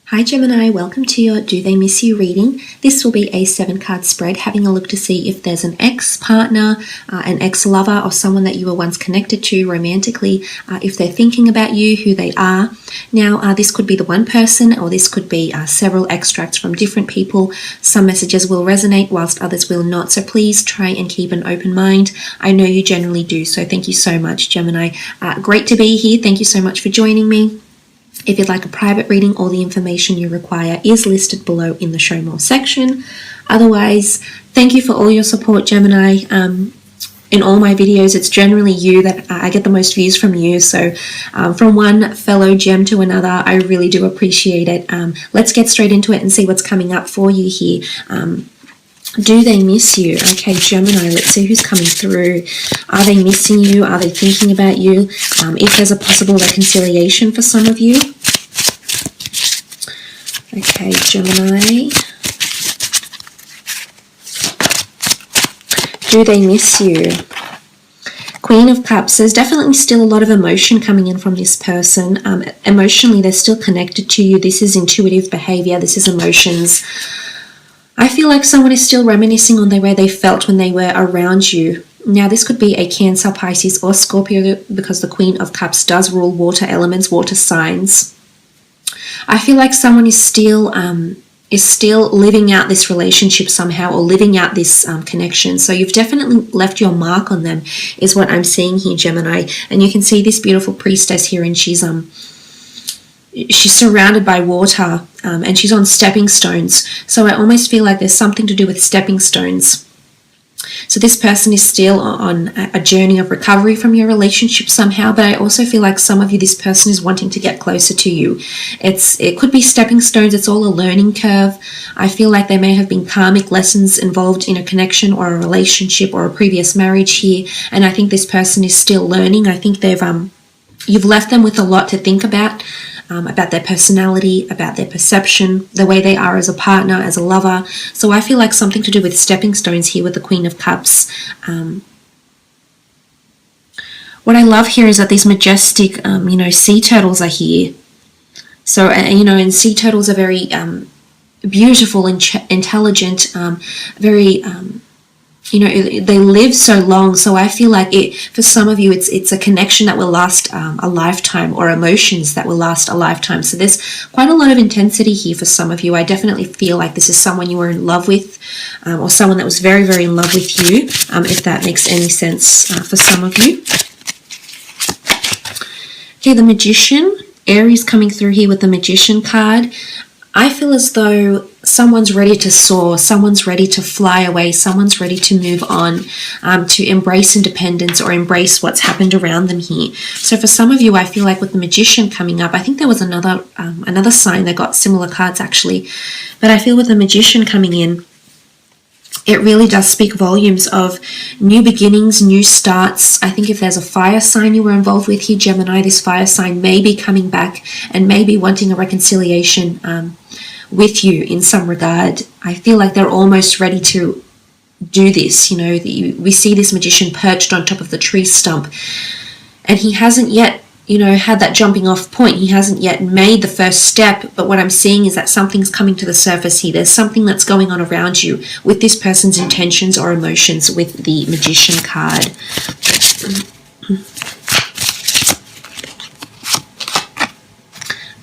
Hi Gemini, welcome to your Do They Miss You reading. This will be a 7-card spread, having a look to see if there's an ex-partner, an ex-lover, or someone that you were once connected to romantically, if they're thinking about you, who they are. Now, this could be the one person, or this could be several extracts from different people. Some messages will resonate whilst others will not, so please try and keep an open mind. I know you generally do, so thank you so much, Gemini. Great to be here. Thank you so much for joining me. If you'd like a private reading, all the information you require is listed below in the Show More section. Otherwise, thank you for all your support, Gemini. In all my videos, it's generally you that I get the most views from you. So from one fellow gem to another, I really do appreciate it. Let's get straight into it and see what's coming up for you here. Do they miss you? Okay, Gemini, let's see who's coming through. Are they missing you? Are they thinking about you? If there's a possible reconciliation for some of you. Okay, Gemini. Do they miss you? Queen of Cups. There's definitely still a lot of emotion coming in from this person. Emotionally, they're still connected to you. This is intuitive behavior. This is emotions. I feel like someone is still reminiscing on the way they felt when they were around you. Now, this could be a Cancer, Pisces, or Scorpio because the Queen of Cups does rule water elements, water signs. I feel like someone is still living out this relationship somehow, or living out this connection. So you've definitely left your mark on them, is what I'm seeing here, Gemini. And you can see this beautiful priestess here, and she's surrounded by water, and she's on stepping stones. So I almost feel like there's something to do with stepping stones. So this person is still on a journey of recovery from your relationship somehow, but I also feel like some of you, this person is wanting to get closer to you. It could be stepping stones. It's all a learning curve. I feel like there may have been karmic lessons involved in a connection or a relationship or a previous marriage here, and I think this person is still learning. I think you've left them with a lot to think about their personality, about their perception, the way they are as a partner, as a lover. So I feel like something to do with stepping stones here with the Queen of Cups. What I love here is that these majestic, sea turtles are here. So, and sea turtles are very beautiful and intelligent, very... they live so long. So I feel like for some of you, it's a connection that will last a lifetime, or emotions that will last a lifetime. So there's quite a lot of intensity here for some of you. I definitely feel like this is someone you were in love with, or someone that was very, very in love with you, if that makes any sense for some of you. Okay, the Magician. Aries coming through here with the Magician card. I feel as though someone's ready to soar, someone's ready to fly away, someone's ready to move on, to embrace independence or embrace what's happened around them here. So for some of you, I feel like with the Magician coming up, I think there was another sign that got similar cards actually, but I feel with the Magician coming in, it really does speak volumes of new beginnings, new starts. I think if there's a fire sign you were involved with here, Gemini, this fire sign may be coming back and may be wanting a reconciliation with you in some regard. I feel like they're almost ready to do this. We see this Magician perched on top of the tree stump, and he hasn't yet had that jumping off point. He hasn't yet made the first step, but what I'm seeing is that something's coming to the surface here. There's something that's going on around you with this person's intentions or emotions with the Magician card.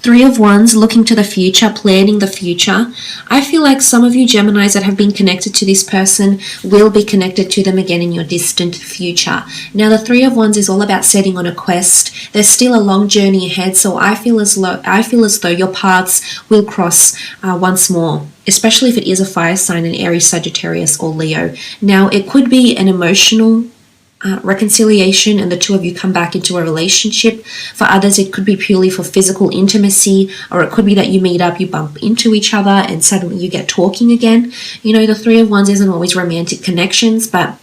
Three of Wands, looking to the future, planning the future. I feel like some of you Geminis that have been connected to this person will be connected to them again in your distant future. Now, the Three of Wands is all about setting on a quest. There's still a long journey ahead, so I feel as though your paths will cross once more, especially if it is a fire sign, an Aries, Sagittarius, or Leo. Now, it could be an emotional reconciliation and the two of you come back into a relationship. For others, it could be purely for physical intimacy, or it could be that you meet up, you bump into each other, and suddenly you get talking again. The Three of Wands isn't always romantic connections, but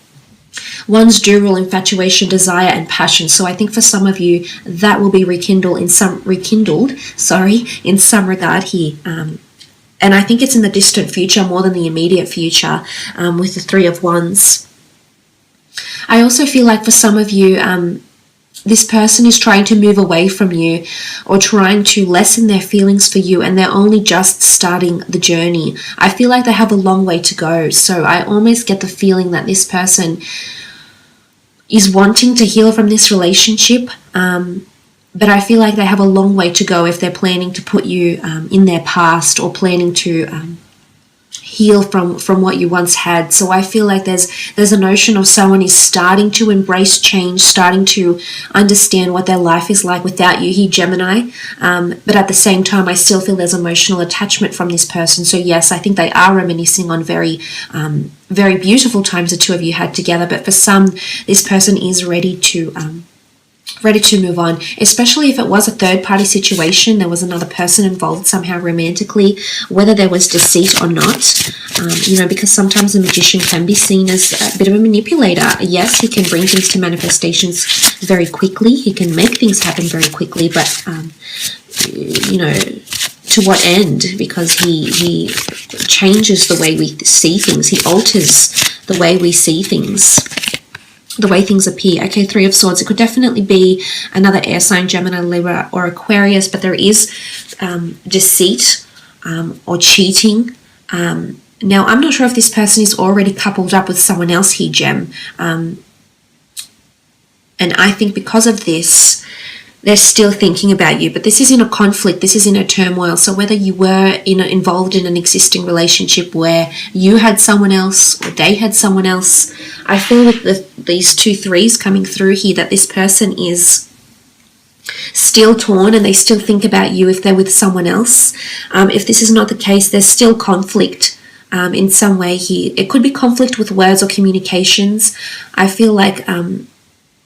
Wands do rule infatuation, desire, and passion. So I think for some of you, that will be rekindled in some regard here. And I think it's in the distant future more than the immediate future with the Three of Wands. I also feel like for some of you, this person is trying to move away from you or trying to lessen their feelings for you, and they're only just starting the journey. I feel like they have a long way to go. So I almost get the feeling that this person is wanting to heal from this relationship, but I feel like they have a long way to go if they're planning to put you in their past or planning to heal from what you once had. So I feel like there's a notion of someone is starting to embrace change, starting to understand what their life is like without you here, Gemini. But at the same time, I still feel there's emotional attachment from this person. So yes, I think they are reminiscing on very beautiful times the two of you had together. But for some, this person is ready to move on, especially if it was a third-party situation. There was another person involved somehow romantically, whether there was deceit or not, because sometimes the magician can be seen as a bit of a manipulator. Yes, he can bring things to manifestations very quickly. He can make things happen very quickly, but, to what end? Because he changes the way we see things. He alters the way we see things, the way things appear. Okay, Three of Swords. It could definitely be another air sign, Gemini, Libra, or Aquarius, but there is deceit or cheating. Now, I'm not sure if this person is already coupled up with someone else here, Gem. And I think because of this, they're still thinking about you, but this is in a conflict, this is in a turmoil. So whether you were involved in an existing relationship where you had someone else or they had someone else, I feel with these 2 threes coming through here that this person is still torn and they still think about you if they're with someone else. If this is not the case, there's still conflict in some way here. It could be conflict with words or communications. I feel like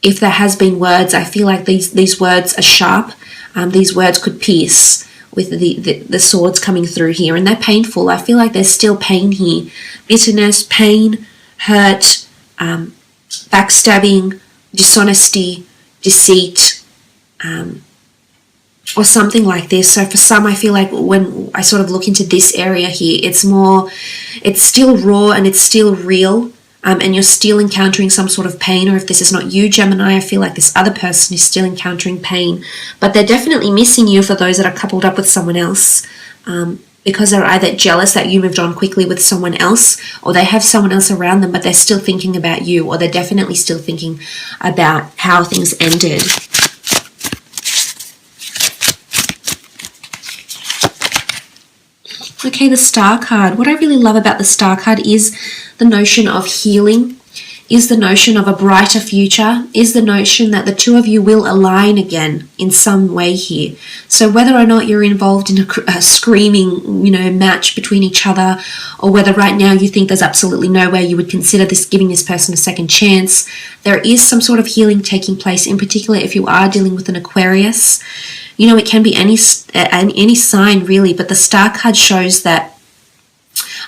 if there has been words, I feel like these words are sharp. These words could pierce with the swords coming through here, and they're painful. I feel like there's still pain here. Bitterness, pain, hurt, backstabbing, dishonesty, deceit, or something like this. So for some, I feel like when I sort of look into this area here, it's still raw and it's still real. And you're still encountering some sort of pain, or if this is not you, Gemini, I feel like this other person is still encountering pain, but they're definitely missing you for those that are coupled up with someone else, because they're either jealous that you moved on quickly with someone else, or they have someone else around them, but they're still thinking about you, or they're definitely still thinking about how things ended. Okay, the Star card. What I really love about the Star card is the notion of healing, is the notion of a brighter future, is the notion that the two of you will align again in some way here. So whether or not you're involved in a screaming, match between each other, or whether right now you think there's absolutely no way you would consider giving this person a second chance, there is some sort of healing taking place, in particular if you are dealing with an Aquarius. It can be any sign really, but the Star card shows that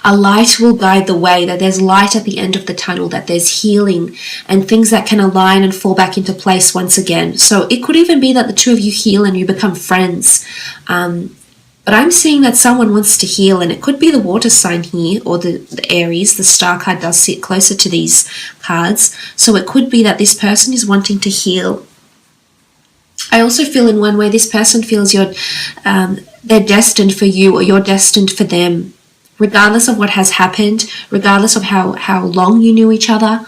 a light will guide the way, that there's light at the end of the tunnel, that there's healing and things that can align and fall back into place once again. So it could even be that the two of you heal and you become friends. But I'm seeing that someone wants to heal, and it could be the water sign here, or the Aries. The Star card does sit closer to these cards. So it could be that this person is wanting to heal. I also feel in one way this person feels they're destined for you, or you're destined for them, regardless of what has happened, regardless of how long you knew each other.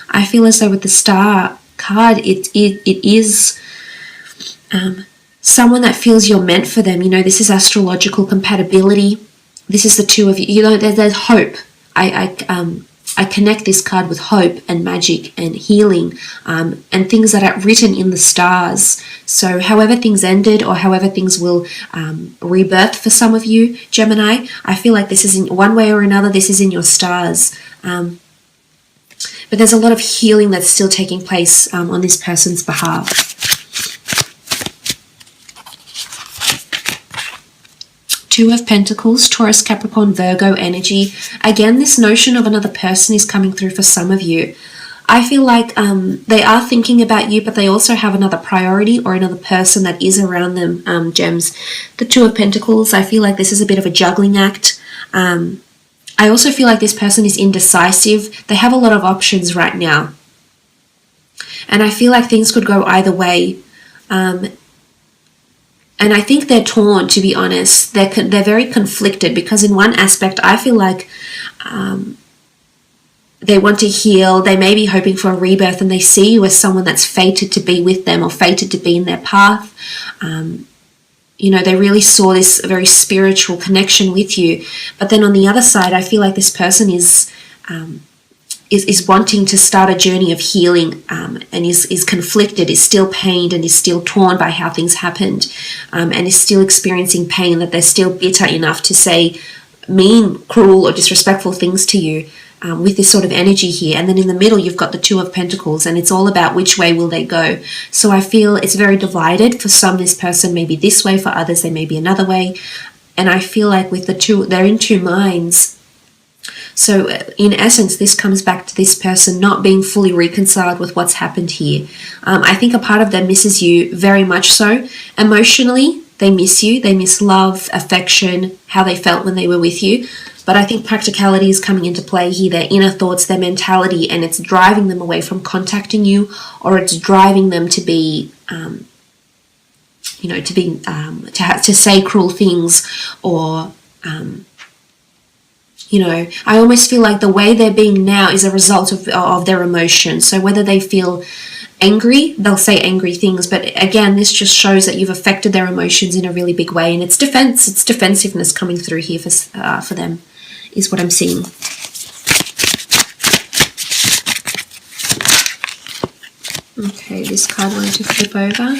I feel as though with the Star card, it is someone that feels you're meant for them. This is astrological compatibility. This is the two of you. There's hope. I connect this card with hope and magic and healing, and things that are written in the stars. So however things ended, or however things will rebirth for some of you, Gemini, I feel like this is in one way or another, this is in your stars. But there's a lot of healing that's still taking place on this person's behalf. Two of Pentacles, Taurus, Capricorn, Virgo energy. Again, this notion of another person is coming through for some of you. I feel like they are thinking about you, but they also have another priority or another person that is around them, Gems. The Two of Pentacles, I feel like this is a bit of a juggling act. I also feel like this person is indecisive. They have a lot of options right now. And I feel like things could go either way. And I think they're torn, to be honest. They're very conflicted, because in one aspect, I feel like they want to heal. They may be hoping for a rebirth, and they see you as someone that's fated to be with them or fated to be in their path. They really saw this very spiritual connection with you. But then on the other side, I feel like this person is wanting to start a journey of healing, and is conflicted, is still pained, and is still torn by how things happened, and is still experiencing pain, that they're still bitter enough to say mean, cruel, or disrespectful things to you, with this sort of energy here. And then in the middle, you've got the Two of Pentacles, and it's all about which way will they go. So I feel it's very divided. For some, this person may be this way. For others, they may be another way. And I feel like with the two, they're in two minds. So in essence, this comes back to this person not being fully reconciled with what's happened here. I think a part of them misses you very much so. Emotionally, they miss you. They miss love, affection, how they felt when they were with you. But I think practicality is coming into play here, their inner thoughts, their mentality, and it's driving them away from contacting you, or it's driving them to be, to say cruel things, or, I almost feel like the way they're being now is a result of their emotions. So whether they feel angry, they'll say angry things, but again, this just shows that you've affected their emotions in a really big way, and it's defensiveness coming through here for them, is what I'm seeing. Okay, this card wanted to flip over.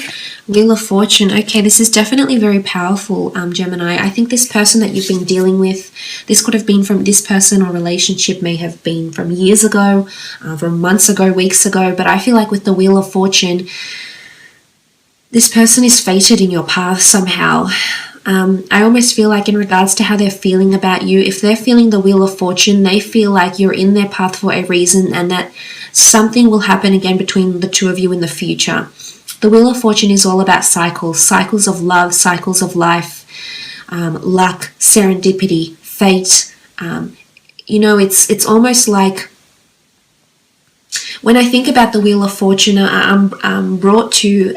Wheel of Fortune. Okay, this is definitely very powerful, Gemini. I think this person that you've been dealing with, this could have been from this person, or relationship may have been from years ago, from months ago, weeks ago. But I feel like with the Wheel of Fortune, this person is fated in your path somehow. I almost feel like in regards to how they're feeling about you, if they're feeling the Wheel of Fortune, they feel like you're in their path for a reason, and that something will happen again between the two of you in the future. The Wheel of Fortune is all about cycles of love, cycles of life, luck, serendipity, fate. It's almost like, when I think about the Wheel of Fortune, I'm brought to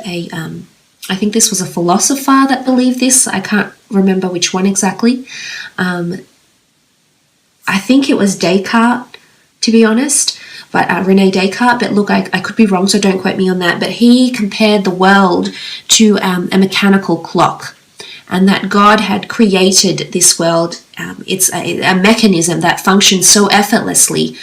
I think this was a philosopher that believed this. I can't remember which one exactly. I think it was Descartes, to be honest, but Rene Descartes. But look, I could be wrong, so don't quote me on that. But he compared the world to a mechanical clock, and that God had created this world. It's a mechanism that functions so effortlessly,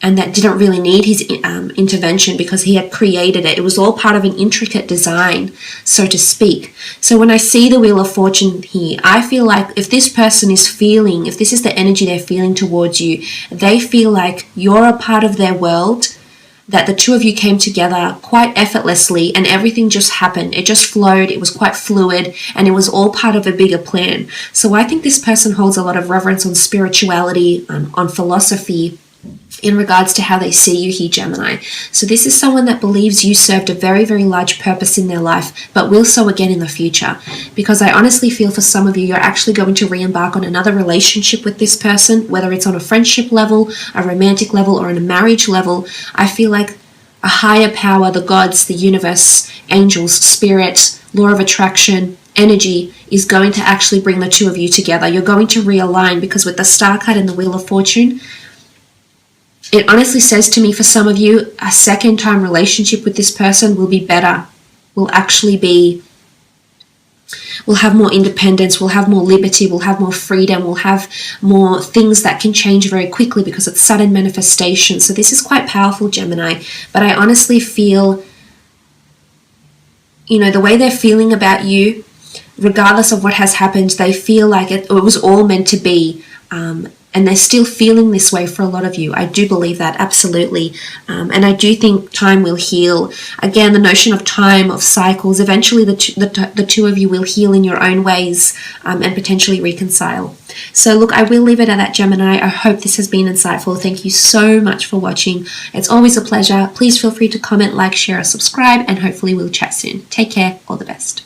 and that didn't really need his intervention, because he had created it. It was all part of an intricate design, so to speak. So when I see the Wheel of Fortune here, I feel like if this person is feeling, if this is the energy they're feeling towards you, they feel like you're a part of their world, that the two of you came together quite effortlessly, and everything just happened. It just flowed. It was quite fluid, and it was all part of a bigger plan. So I think this person holds a lot of reverence on spirituality, on philosophy, in regards to how they see you here, Gemini. So this is someone that believes you served a very, very large purpose in their life, but will so again in the future. Because I honestly feel for some of you, you're actually going to re-embark on another relationship with this person, whether it's on a friendship level, a romantic level, or on a marriage level. I feel like a higher power, the gods, the universe, angels, spirit, law of attraction, energy, is going to actually bring the two of you together. You're going to realign, because with the Star card and the Wheel of Fortune, it honestly says to me, for some of you, a second-time relationship with this person will be better, will have more independence, will have more liberty, will have more freedom, will have more things that can change very quickly, because it's sudden manifestation. So this is quite powerful, Gemini. But I honestly feel, the way they're feeling about you, regardless of what has happened, they feel like it was all meant to be. And they're still feeling this way for a lot of you. I do believe that, absolutely. And I do think time will heal. Again, the notion of time, of cycles, eventually the two of you will heal in your own ways, and potentially reconcile. So look, I will leave it at that, Gemini. I hope this has been insightful. Thank you so much for watching. It's always a pleasure. Please feel free to comment, like, share, or subscribe, and hopefully we'll chat soon. Take care. All the best.